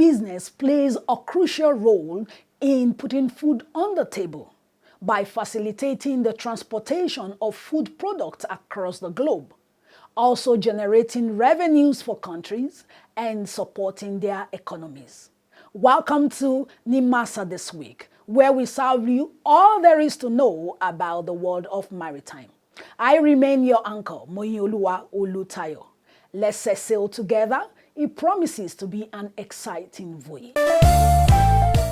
business plays a crucial role in putting food on the table by facilitating the transportation of food products across the globe, also generating revenues for countries and supporting their economies. Welcome to NIMASA this week, where we serve you all there is to know about the world of maritime. I remain your anchor, Moyioluwa Olutayo. Let's set sail together. It promises to be an exciting voyage.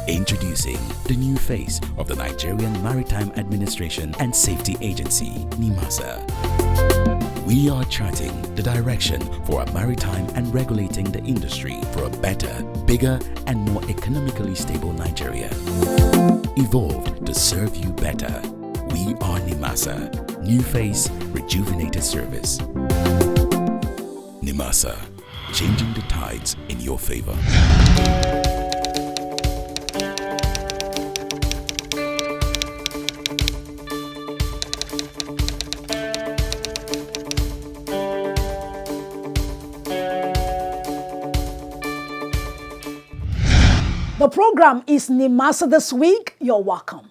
Introducing the new face of the Nigerian Maritime Administration and Safety Agency, NIMASA. We are charting the direction for a maritime and regulating the industry for a better, bigger, and more economically stable Nigeria. Evolved to serve you better. We are NIMASA. New face, rejuvenated service. NIMASA, changing the tides in your favor. The program is NIMASA this week. You're welcome.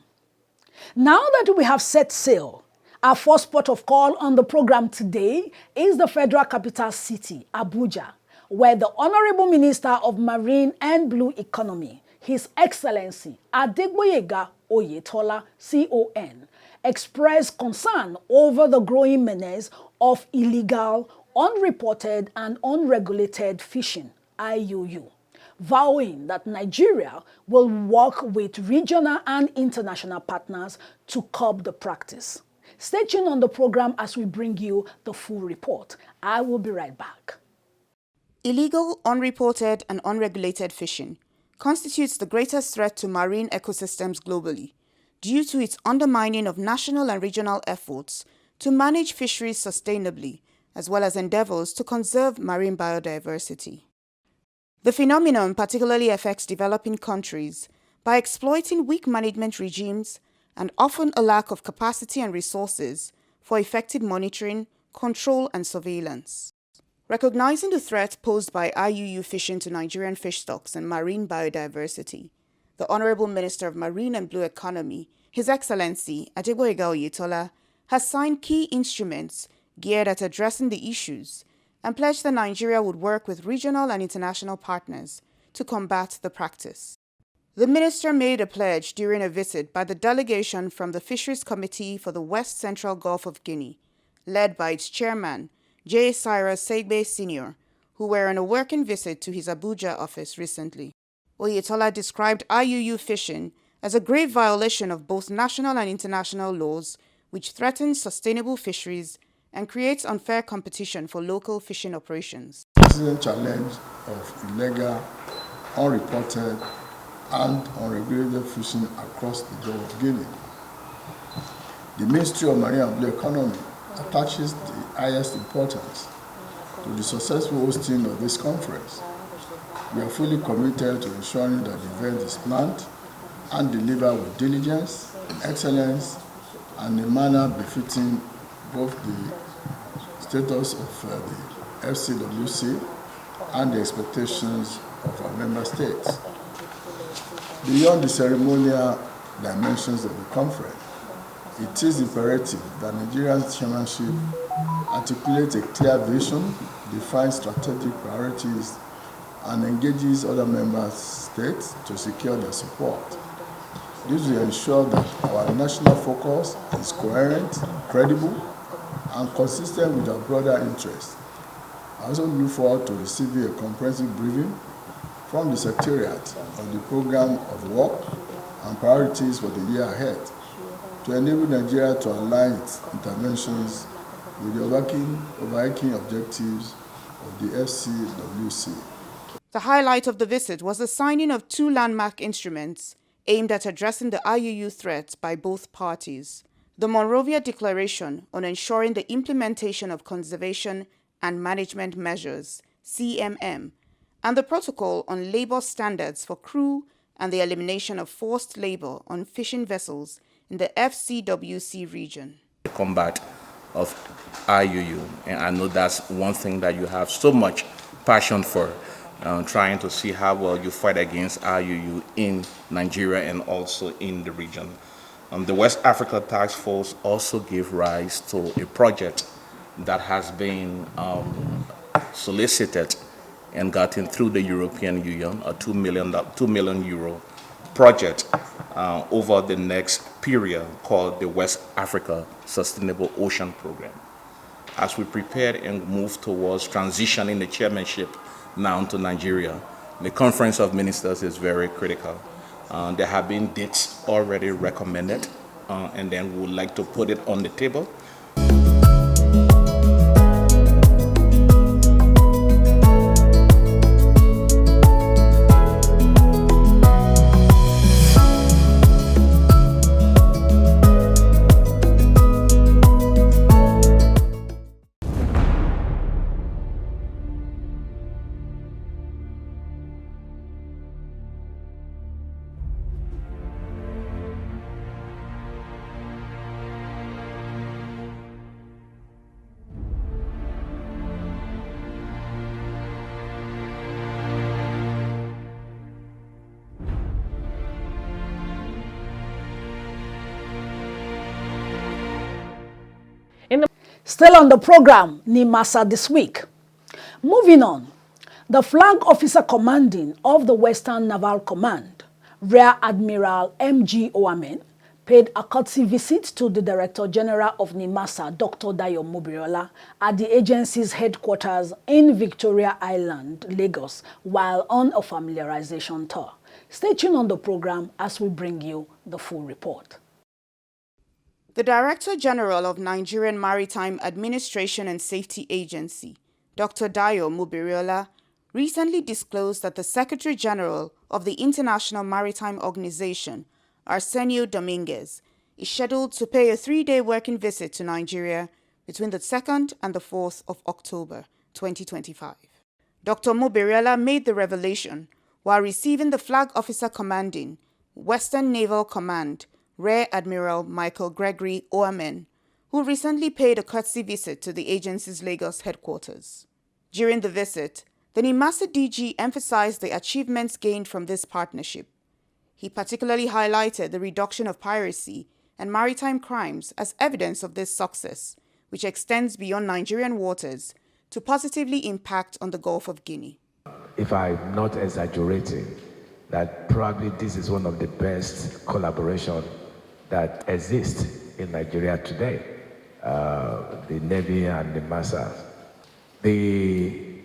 Now that we have set sail, our first port of call on the program today is the Federal Capital City, Abuja, where the Honorable Minister of Marine and Blue Economy, His Excellency Adegboyega Oyetola, CON, expressed concern over the growing menace of illegal, unreported, and unregulated fishing, IUU, vowing that Nigeria will work with regional and international partners to curb the practice. Stay tuned on the program as we bring you the full report. I will be right back. Illegal, unreported, and unregulated fishing constitutes the greatest threat to marine ecosystems globally due to its undermining of national and regional efforts to manage fisheries sustainably, as well as endeavors to conserve marine biodiversity. The phenomenon particularly affects developing countries by exploiting weak management regimes and often a lack of capacity and resources for effective monitoring, control, and surveillance. Recognizing the threat posed by IUU fishing to Nigerian fish stocks and marine biodiversity, the Honorable Minister of Marine and Blue Economy, His Excellency Adegboyega Oyetola, has signed key instruments geared at addressing the issues and pledged that Nigeria would work with regional and international partners to combat the practice. The minister made a pledge during a visit by the delegation from the Fisheries Committee for the West Central Gulf of Guinea, led by its chairman, J. Cyrus Segbe Sr., who were on a working visit to his Abuja office recently. Oyetola described IUU fishing as a grave violation of both national and international laws, which threatens sustainable fisheries and creates unfair competition for local fishing operations. This is a challenge of illegal, unreported, and unregulated fishing across the Gulf of Guinea. The Ministry of Marine and Blue Economy attaches the highest importance to the successful hosting of this conference. We are fully committed to ensuring that the event is planned and delivered with diligence, excellence, and in a manner befitting both the status of the FCWC and the expectations of our member states. Beyond the ceremonial dimensions of the conference, it is imperative that Nigeria's chairmanship articulates a clear vision, defines strategic priorities, and engages other member states to secure their support. This will ensure that our national focus is coherent, credible, and consistent with our broader interests. I also look forward to receiving a comprehensive briefing from the Secretariat on the program of work and priorities for the year ahead to enable Nigeria to align its interventions with the overarching objectives of the FCWC. The highlight of the visit was the signing of two landmark instruments aimed at addressing the IUU threat by both parties: the Monrovia Declaration on Ensuring the Implementation of Conservation and Management Measures, CMM, and the Protocol on Labor Standards for Crew and the Elimination of Forced Labor on Fishing Vessels in the FCWC region. The combat of IUU, and I know that's one thing that you have so much passion for. trying to see how well you fight against IUU in Nigeria and also in the region. The West Africa Task Force also gave rise to a project that has been solicited and gotten through the European Union, a €2 million project over the next period called the West Africa Sustainable Ocean Program. As we prepare and move towards transitioning the chairmanship now to Nigeria, the Conference of Ministers is very critical. There have been dates already recommended, and then we would like to put it on the table. Still on the program, NIMASA this week. Moving on, the Flag Officer Commanding of the Western Naval Command, Rear Admiral M.G. Oamen, paid a courtesy visit to the Director General of NIMASA, Dr. Dayo Mobiriola, at the agency's headquarters in Victoria Island, Lagos, while on a familiarization tour. Stay tuned on the program as we bring you the full report. The Director General of Nigerian Maritime Administration and Safety Agency, Dr. Dayo Mobiriola, recently disclosed that the Secretary General of the International Maritime Organization, Arsenio Dominguez, is scheduled to pay a 3-day working visit to Nigeria between the 2nd and the 4th of October 2025. Dr. Mobiriola made the revelation while receiving the Flag Officer Commanding Western Naval Command Rear Admiral Michael Gregory Oamen, who recently paid a courtesy visit to the agency's Lagos headquarters. During the visit, the NIMASA DG emphasized the achievements gained from this partnership. He particularly highlighted the reduction of piracy and maritime crimes as evidence of this success, which extends beyond Nigerian waters to positively impact on the Gulf of Guinea. If I'm not exaggerating, that probably this is one of the best collaborations that exists in Nigeria today, the Navy and the NIMASA. The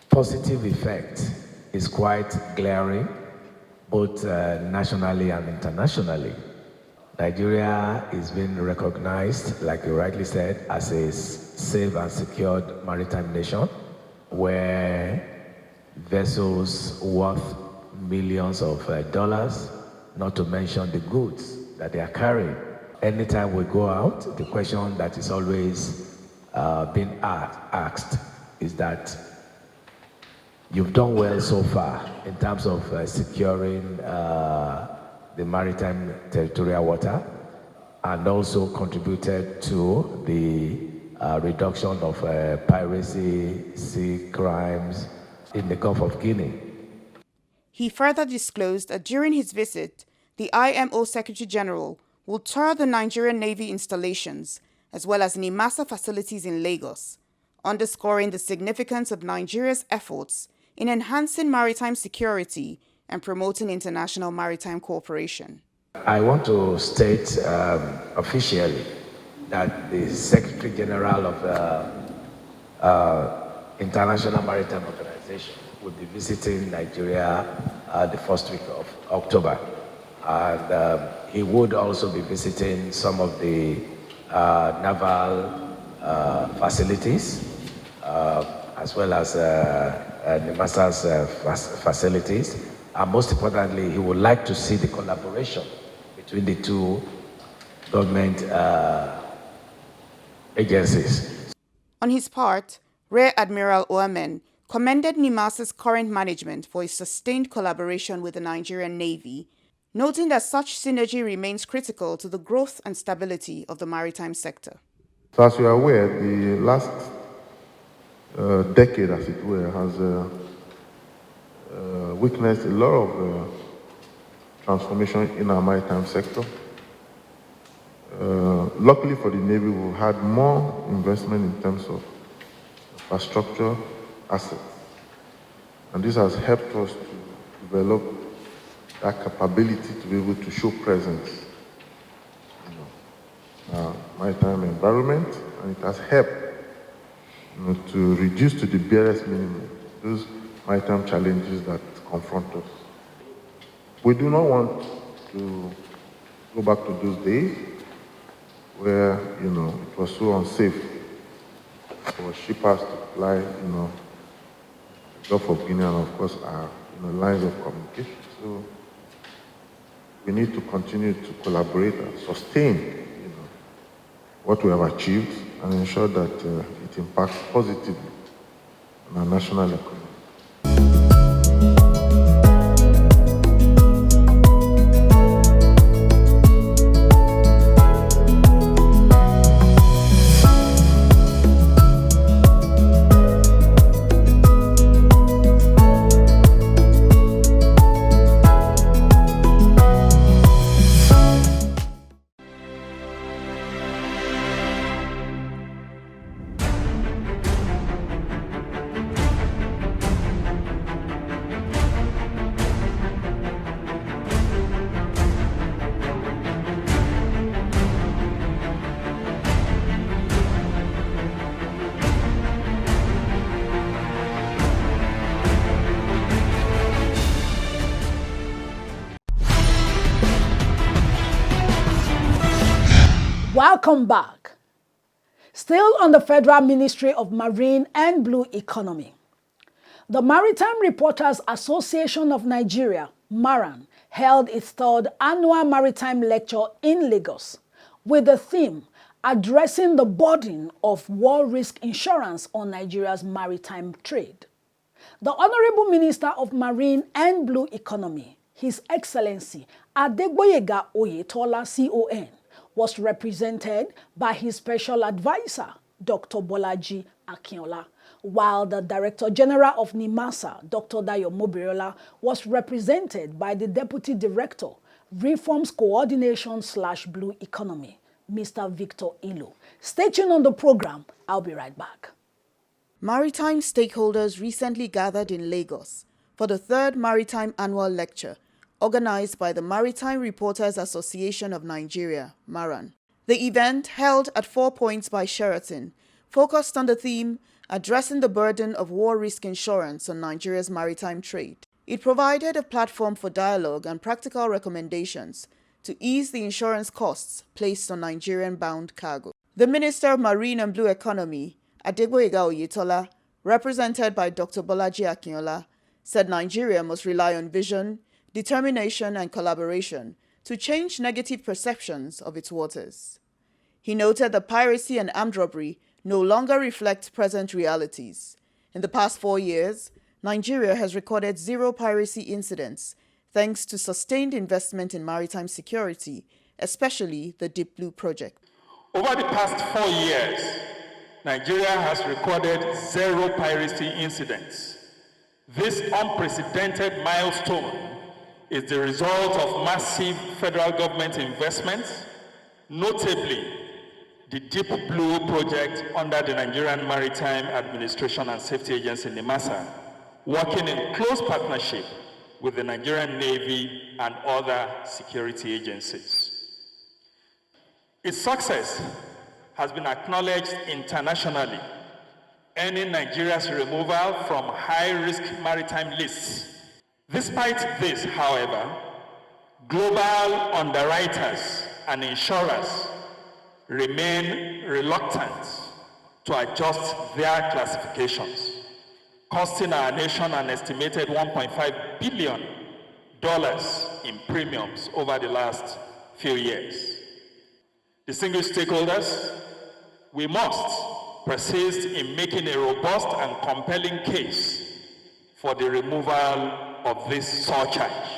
positive effect is quite glaring, both nationally and internationally. Nigeria is being recognized, like you rightly said, as a safe and secured maritime nation, where vessels worth millions of dollars, not to mention the goods that they are carrying. Anytime we go out, the question that is always being asked is that you've done well so far in terms of securing the maritime territorial water, and also contributed to the reduction of piracy, sea crimes in the Gulf of Guinea. He further disclosed that during his visit, the IMO Secretary General will tour the Nigerian Navy installations as well as NIMASA facilities in Lagos, underscoring the significance of Nigeria's efforts in enhancing maritime security and promoting international maritime cooperation. I want to state officially that the Secretary General of the International Maritime Organization will be visiting Nigeria the first week of October. And he would also be visiting some of the naval facilities, as well as NIMASA's facilities. And most importantly, he would like to see the collaboration between the two government agencies. On his part, Rear Admiral Oamen commended NIMASA's current management for its sustained collaboration with the Nigerian Navy, noting that such synergy remains critical to the growth and stability of the maritime sector. So as you are aware, the last decade, as it were, has witnessed a lot of transformation in our maritime sector. Luckily for the Navy, we've had more investment in terms of infrastructure assets. And this has helped us to develop that capability to be able to show presence in our maritime environment, and it has helped to reduce to the barest minimum those maritime challenges that confront us. We do not want to go back to those days where, it was so unsafe for shippers to fly, the Gulf of Guinea and of course our lines of communication. So we need to continue to collaborate and sustain, what we have achieved and ensure that it impacts positively on our national economy. Welcome back. Still on the Federal Ministry of Marine and Blue Economy. The Maritime Reporters Association of Nigeria, MARAN, held its third annual Maritime Lecture in Lagos with the theme Addressing the Burden of War Risk Insurance on Nigeria's Maritime Trade. The Honorable Minister of Marine and Blue Economy, His Excellency Adegboyega Oyetola CON, was represented by his special advisor, Dr. Bolaji Akinola, while the Director General of NIMASA, Dr. Dayo Mobiriola, was represented by the Deputy Director, Reforms Coordination / Blue Economy, Mr. Victor Ilu. Stay tuned on the program. I'll be right back. Maritime stakeholders recently gathered in Lagos for the third Maritime Annual Lecture, organized by the Maritime Reporters Association of Nigeria, MARAN. The event, held at 4 Points by Sheraton, focused on the theme, Addressing the Burden of War Risk Insurance on Nigeria's Maritime Trade. It provided a platform for dialogue and practical recommendations to ease the insurance costs placed on Nigerian-bound cargo. The Minister of Marine and Blue Economy, Adegboyega Oyetola, represented by Dr. Bolaji Akinola, said Nigeria must rely on vision, determination and collaboration to change negative perceptions of its waters. He noted that piracy and armed robbery no longer reflect present realities. In the past 4 years, Nigeria has recorded 0 piracy incidents thanks to sustained investment in maritime security, especially the Deep Blue project. Over the past 4 years, Nigeria has recorded 0 piracy incidents. This unprecedented milestone is the result of massive federal government investments, notably the Deep Blue project under the Nigerian Maritime Administration and Safety Agency, NIMASA, working in close partnership with the Nigerian Navy and other security agencies. Its success has been acknowledged internationally, earning Nigeria's removal from high-risk maritime lists. Despite this, however, global underwriters and insurers remain reluctant to adjust their classifications, costing our nation an estimated $1.5 billion in premiums over the last few years. Distinguished stakeholders, we must persist in making a robust and compelling case for the removal of this surcharge.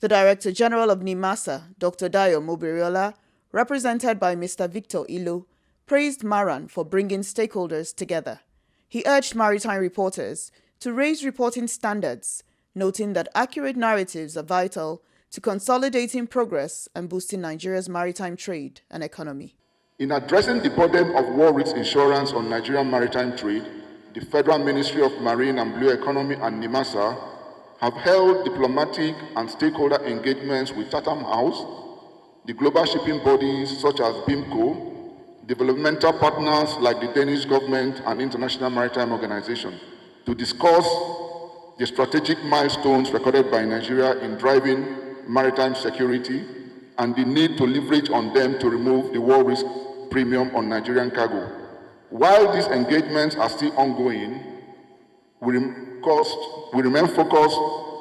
The Director General of NIMASA, Dr. Dayo Mobiriola, represented by Mr. Victor Ilu, praised MARAN for bringing stakeholders together. He urged maritime reporters to raise reporting standards, noting that accurate narratives are vital to consolidating progress and boosting Nigeria's maritime trade and economy. In addressing the burden of war risk insurance on Nigerian maritime trade, the Federal Ministry of Marine and Blue Economy and NIMASA have held diplomatic and stakeholder engagements with Chatham House, the global shipping bodies such as BIMCO, developmental partners like the Danish government and International Maritime Organization to discuss the strategic milestones recorded by Nigeria in driving maritime security and the need to leverage on them to remove the war risk premium on Nigerian cargo. While these engagements are still ongoing, we remain focused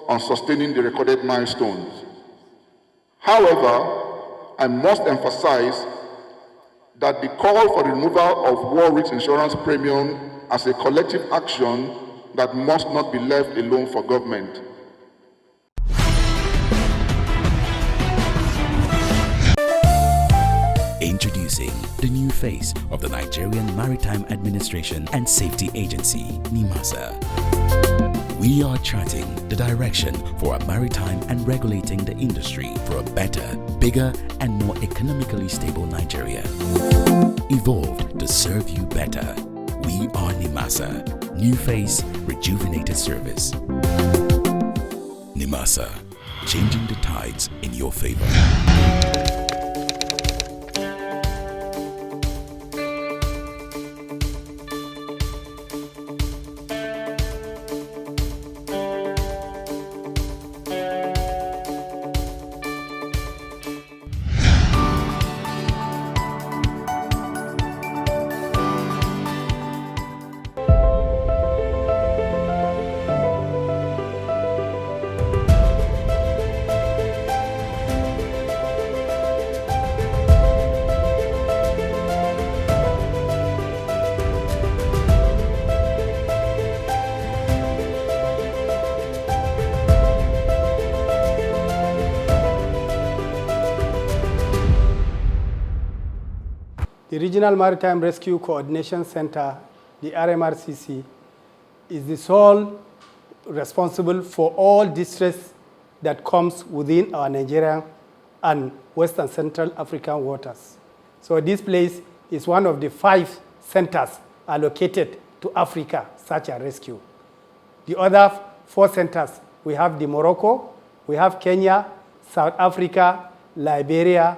on sustaining the recorded milestones. However, I must emphasize that the call for the removal of war risk insurance premium as a collective action that must not be left alone for government. Introducing the new face of the Nigerian Maritime Administration and Safety Agency, NIMASA. We are charting the direction for a maritime and regulating the industry for a better, bigger, and more economically stable Nigeria. Evolved to serve you better. We are NIMASA. New face, rejuvenated service. NIMASA, changing the tides in your favor. The Regional Maritime Rescue Coordination Center, the RMRCC, is the sole responsible for all distress that comes within our Nigerian and West and Central African waters. So this place is one of the 5 centers allocated to Africa, search and rescue. The other 4 centers, we have the Morocco, we have Kenya, South Africa, Liberia,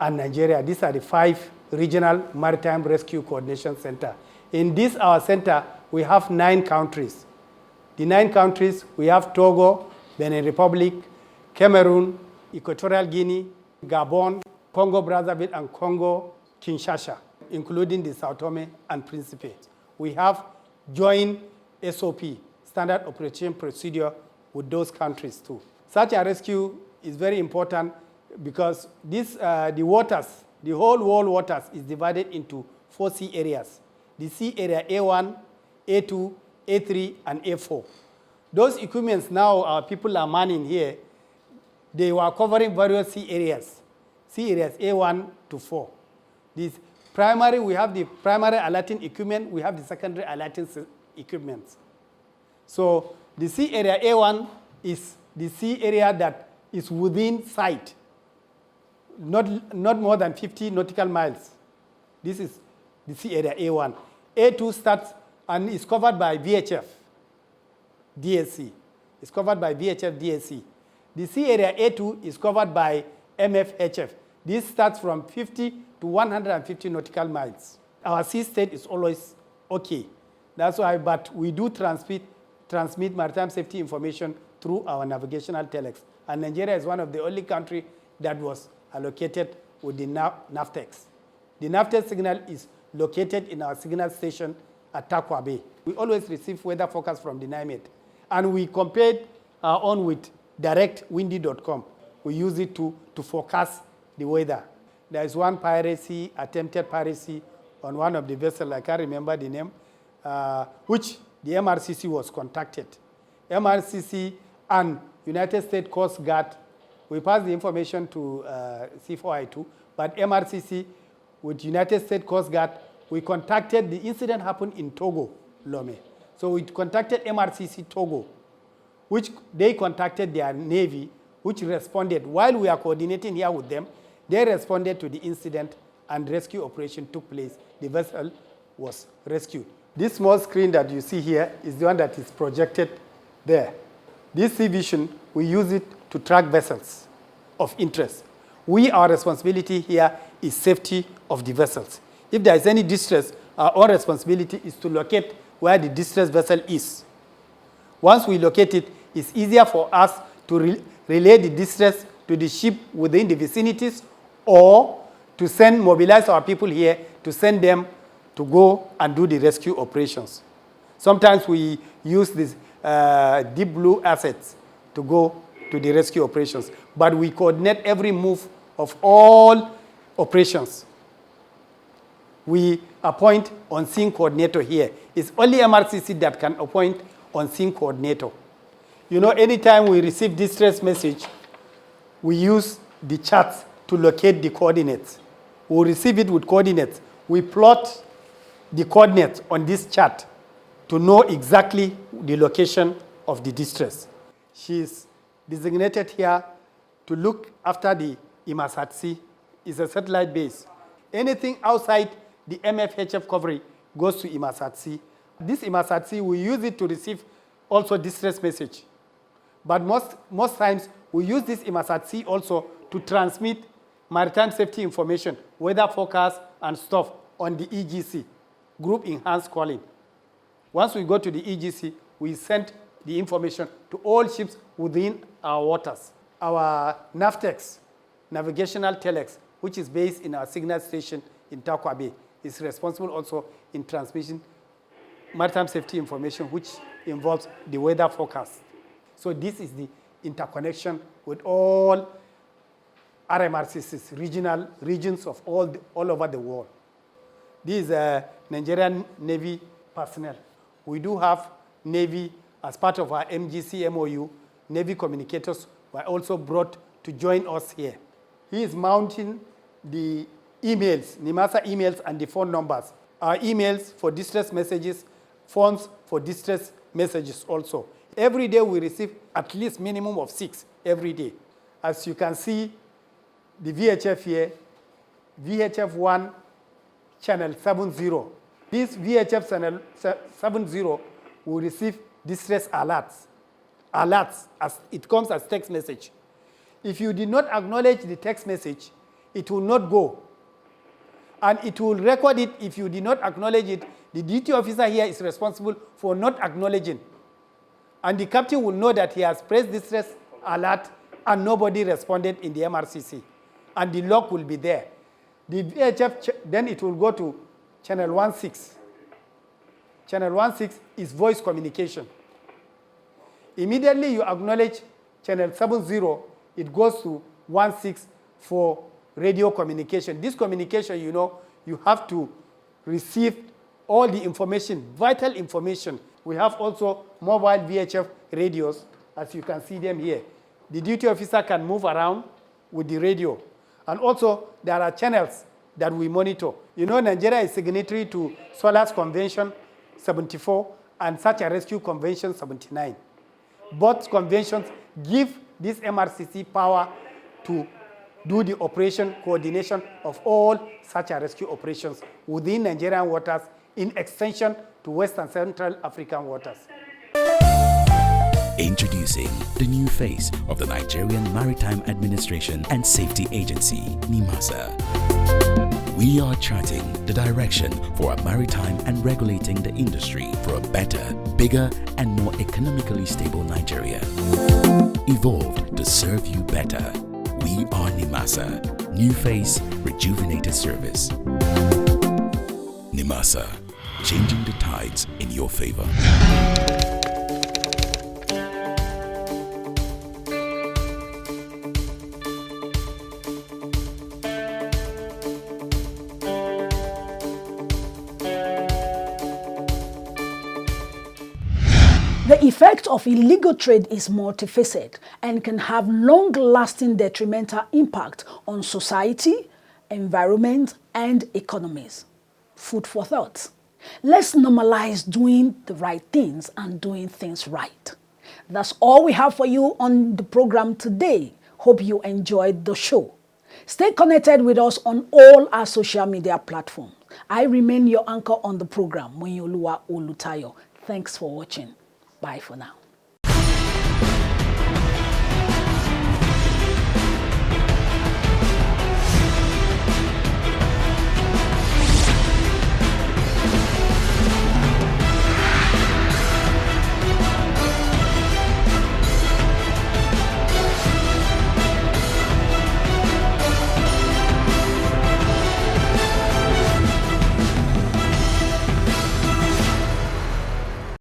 and Nigeria. These are the 5 Regional Maritime Rescue Coordination Center. In this, our center, we have 9 countries. The 9 countries, we have Togo, Benin Republic, Cameroon, Equatorial Guinea, Gabon, Congo Brazzaville, and Congo Kinshasa, including the Sao Tome and Principe. We have joint SOP, Standard Operation Procedure, with those countries too. Search and rescue is very important because this, the waters, the whole world waters is divided into 4 sea areas. The sea area A1, A2, A3, and A4. Those equipments now our people are manning here, they were covering various sea areas A1 to 4. This primary, we have the primary alerting equipment, we have the secondary alerting equipment. So the sea area A1 is the sea area that is within sight, not more than 50 nautical miles. This is the sea area A1. A2 starts and is covered by VHF, DSC. It's covered by VHF, DSC. The sea area A2 is covered by MFHF. This starts from 50 to 150 nautical miles. Our sea state is always okay. That's why, but we do transmit maritime safety information through our navigational telex. And Nigeria is one of the only countries that was allocated with the NAVTEX. The NAVTEX signal is located in our signal station at Takwa Bay. We always receive weather forecast from the NIMASA. And we compared our own with directwindy.com. We use it to forecast the weather. There is one piracy, attempted piracy on one of the vessels, I can't remember the name, which the MRCC was contacted. MRCC and United States Coast Guard, we passed the information to C4I2, but MRCC with United States Coast Guard, we contacted, the incident happened in Togo, Lome. So we contacted MRCC Togo which they contacted their Navy, which responded. While we are coordinating here with them, they responded to the incident and rescue operation took place. The vessel was rescued. This small screen that you see here is the one that is projected there. This sea vision, we use it to track vessels of interest. Our responsibility here is safety of the vessels. If there is any distress, our responsibility is to locate where the distressed vessel is. Once we locate it, it's easier for us to relay the distress to the ship within the vicinities or to mobilize our people here to send them to go and do the rescue operations. Sometimes we use these deep blue assets to go to the rescue operations, but we coordinate every move of all operations. We appoint on-scene coordinator here. It's only MRCC that can appoint on-scene coordinator. You know, anytime we receive distress message, we use the charts to locate the coordinates. We receive it with coordinates. We plot the coordinates on this chart to know exactly the location of the distress. She is designated here to look after the IMASA. It's a satellite base. Anything outside the MFHF coverage goes to IMASA. This IMASA, we use it to receive also distress message. But most times, we use this IMASA also to transmit maritime safety information, weather forecast and stuff on the EGC, Group Enhanced Calling. Once we go to the EGC, we send the information to all ships within our waters. Our NAVTEX, Navigational Telex, which is based in our signal station in Takwa Bay, is responsible also in transmission maritime safety information, which involves the weather forecast. So this is the interconnection with all RMRCCs, regions of all over the world. This is Nigerian Navy personnel. We do have Navy as part of our MGC MOU. Navy communicators were also brought to join us here. He is mounting the emails, NIMASA emails and the phone numbers. Our emails for distress messages, phones for distress messages also. Every day we receive at least minimum of 6 every day. As you can see, the VHF here, VHF 1, channel 70. This VHF channel 70 will receive distress alerts as it comes as text message. If you did not acknowledge the text message, it will not go. And it will record it if you did not acknowledge it. The duty officer here is responsible for not acknowledging. And the captain will know that he has pressed distress alert and nobody responded in the MRCC. And the log will be there. The VHF, then it will go to channel 16. Channel 16 is voice communication. Immediately you acknowledge channel 70, it goes to 16 for radio communication. This communication, you know, you have to receive all the information, vital information. We have also mobile VHF radios, as you can see them here. The duty officer can move around with the radio. And also, there are channels that we monitor. You know, Nigeria is signatory to SOLAS Convention 74 and Search and Rescue Convention 79. Both conventions give this MRCC power to do the operation coordination of all search and rescue operations within Nigerian waters in extension to West and Central African waters. Introducing the new face of the Nigerian Maritime Administration and Safety Agency, NIMASA. We are charting the direction for a maritime and regulating the industry for a better, bigger, and more economically stable Nigeria. Evolved to serve you better. We are NIMASA. New face, rejuvenated service. NIMASA, changing the tides in your favor. The effect of illegal trade is multifaceted and can have long-lasting detrimental impact on society, environment, and economies. Food for thought. Let's normalize doing the right things and doing things right. That's all we have for you on the program today. Hope you enjoyed the show. Stay connected with us on all our social media platforms. I remain your anchor on the program, Moyoluwa Olutayo. Thanks for watching. Bye for now.